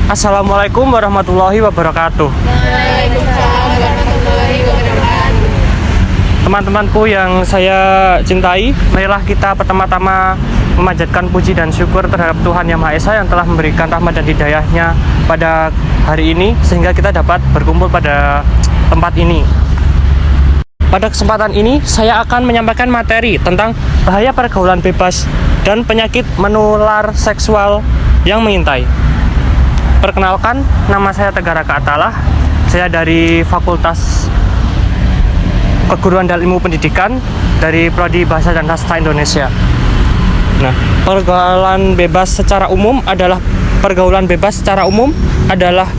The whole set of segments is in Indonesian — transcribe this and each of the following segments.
Assalamualaikum warahmatullahi wabarakatuh. Waalaikumsalam warahmatullahi wabarakatuh. Teman-temanku yang saya cintai, marilah kita pertama-tama memanjatkan puji dan syukur terhadap Tuhan Yang Maha Esa yang telah memberikan rahmat dan hidayahnya pada hari ini sehingga kita dapat berkumpul pada tempat ini. Pada kesempatan ini saya akan menyampaikan materi tentang bahaya pergaulan bebas dan penyakit menular seksual yang mengintai. Perkenalkan, nama saya Tegar Raka Atalah. Saya dari Fakultas Keguruan dan Ilmu Pendidikan dari Prodi Bahasa dan Sastra Indonesia. Nah, pergaulan bebas secara umum adalah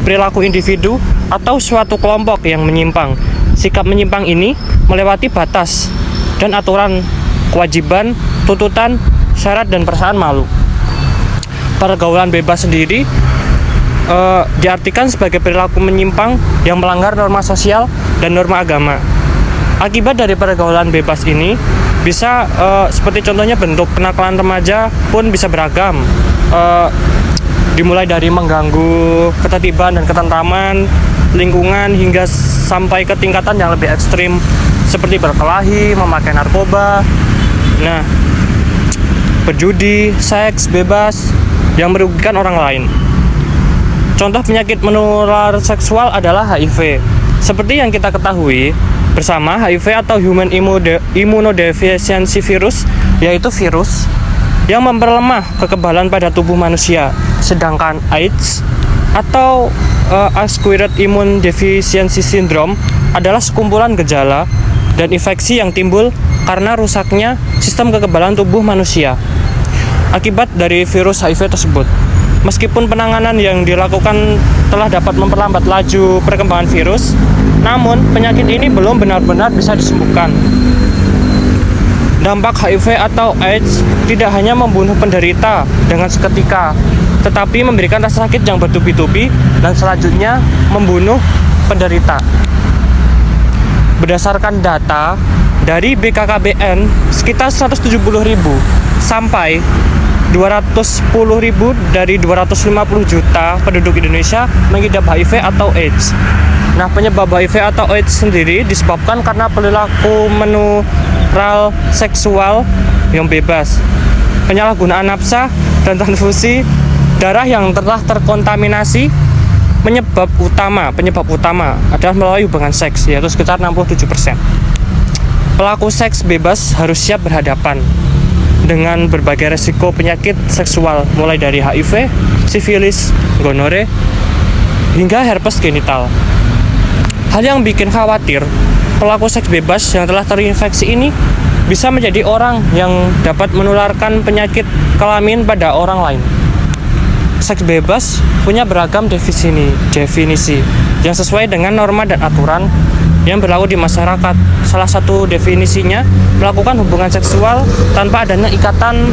perilaku individu atau suatu kelompok yang menyimpang. Sikap menyimpang ini melewati batas dan aturan, kewajiban, tuntutan, syarat, dan perasaan malu. Pergaulan bebas sendiri diartikan sebagai perilaku menyimpang yang melanggar norma sosial dan norma agama. Akibat dari pergaulan bebas ini bisa seperti contohnya bentuk kenakalan remaja pun bisa beragam, dimulai dari mengganggu ketertiban dan ketentraman lingkungan hingga sampai ke tingkatan yang lebih ekstrim seperti berkelahi, memakai narkoba, berjudi, seks bebas yang merugikan orang lain. Contoh penyakit menular seksual adalah HIV. Seperti yang kita ketahui bersama, HIV atau Human Immunodeficiency Virus, yaitu virus yang memperlemah kekebalan pada tubuh manusia. Sedangkan AIDS atau Acquired Immune Deficiency Syndrome adalah sekumpulan gejala dan infeksi yang timbul karena rusaknya sistem kekebalan tubuh manusia akibat dari virus HIV tersebut. Meskipun penanganan yang dilakukan telah dapat memperlambat laju perkembangan virus, namun penyakit ini belum benar-benar bisa disembuhkan. Dampak HIV atau AIDS tidak hanya membunuh penderita dengan seketika, tetapi memberikan rasa sakit yang bertubi-tubi dan selanjutnya membunuh penderita. Berdasarkan data dari BKKBN, sekitar 170.000 sampai 210.000 dari 250 juta penduduk Indonesia mengidap HIV atau AIDS. Nah, penyebab HIV atau AIDS sendiri disebabkan karena perilaku menular seksual yang bebas, penyalahgunaan nafsa, dan transfusi darah yang telah terkontaminasi. Penyebab utama adalah melalui hubungan seks, yaitu sekitar 67%. Pelaku seks bebas harus siap berhadapan dengan berbagai resiko penyakit seksual, mulai dari HIV, sifilis, gonore, hingga herpes genital. Hal yang bikin khawatir, pelaku seks bebas yang telah terinfeksi ini bisa menjadi orang yang dapat menularkan penyakit kelamin pada orang lain. Seks bebas punya beragam definisi yang sesuai dengan norma dan aturan yang berlaku di masyarakat. Salah satu definisinya melakukan hubungan seksual tanpa adanya ikatan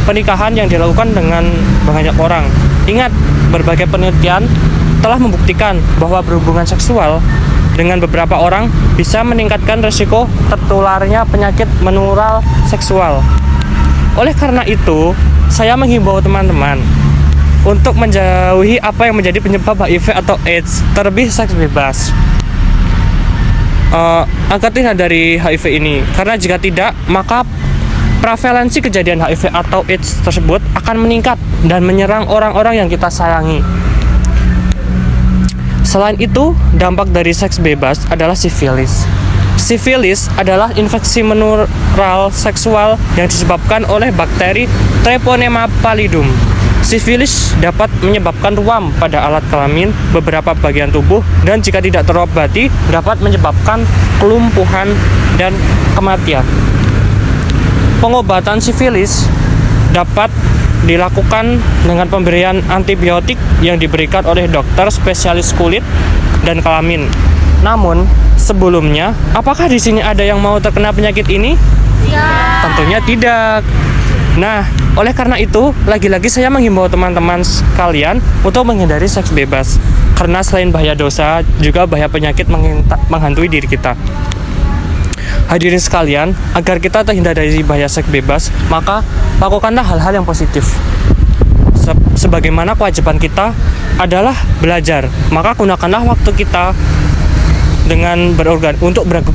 pernikahan yang dilakukan dengan banyak orang. Ingat, berbagai penelitian telah membuktikan bahwa berhubungan seksual dengan beberapa orang bisa meningkatkan risiko tertularnya penyakit menular seksual. Oleh karena itu, saya menghimbau teman-teman untuk menjauhi apa yang menjadi penyebab HIV atau AIDS, terlebih seks bebas. Agar tidak dari HIV ini, karena jika tidak, maka prevalensi kejadian HIV atau AIDS tersebut akan meningkat dan menyerang orang-orang yang kita sayangi. Selain itu, dampak dari seks bebas adalah sifilis. Sifilis adalah infeksi menular seksual yang disebabkan oleh bakteri Treponema pallidum. Sifilis dapat menyebabkan ruam pada alat kelamin, beberapa bagian tubuh, dan jika tidak terobati dapat menyebabkan kelumpuhan dan kematian. Pengobatan sifilis dapat dilakukan dengan pemberian antibiotik yang diberikan oleh dokter spesialis kulit dan kelamin. Namun, sebelumnya, apakah di sini ada yang mau terkena penyakit ini? Ya. Tentunya tidak. Nah, oleh karena itu, lagi-lagi saya menghimbau teman-teman sekalian untuk menghindari seks bebas. Karena selain bahaya dosa, juga bahaya penyakit menghantui diri kita. Hadirin sekalian, agar kita terhindar dari bahaya seks bebas, maka lakukanlah hal-hal yang positif. sebagaimana kewajiban kita adalah belajar. Maka gunakanlah waktu kita dengan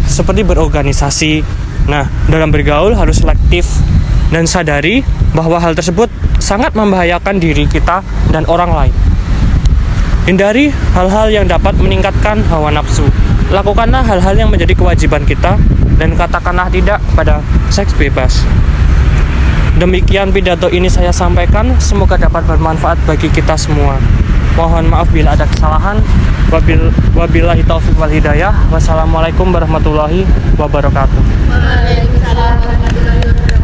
seperti berorganisasi. Nah, dalam bergaul harus selektif dan sadari bahwa hal tersebut sangat membahayakan diri kita dan orang lain. Hindari hal-hal yang dapat meningkatkan hawa nafsu. Lakukanlah hal-hal yang menjadi kewajiban kita dan katakanlah tidak pada seks bebas. Demikian pidato ini saya sampaikan, semoga dapat bermanfaat bagi kita semua. Mohon maaf bila ada kesalahan. Wabillahi taufiq wal hidayah. Wassalamualaikum warahmatullahi wabarakatuh. Waalaikumsalam warahmatullahi wabarakatuh.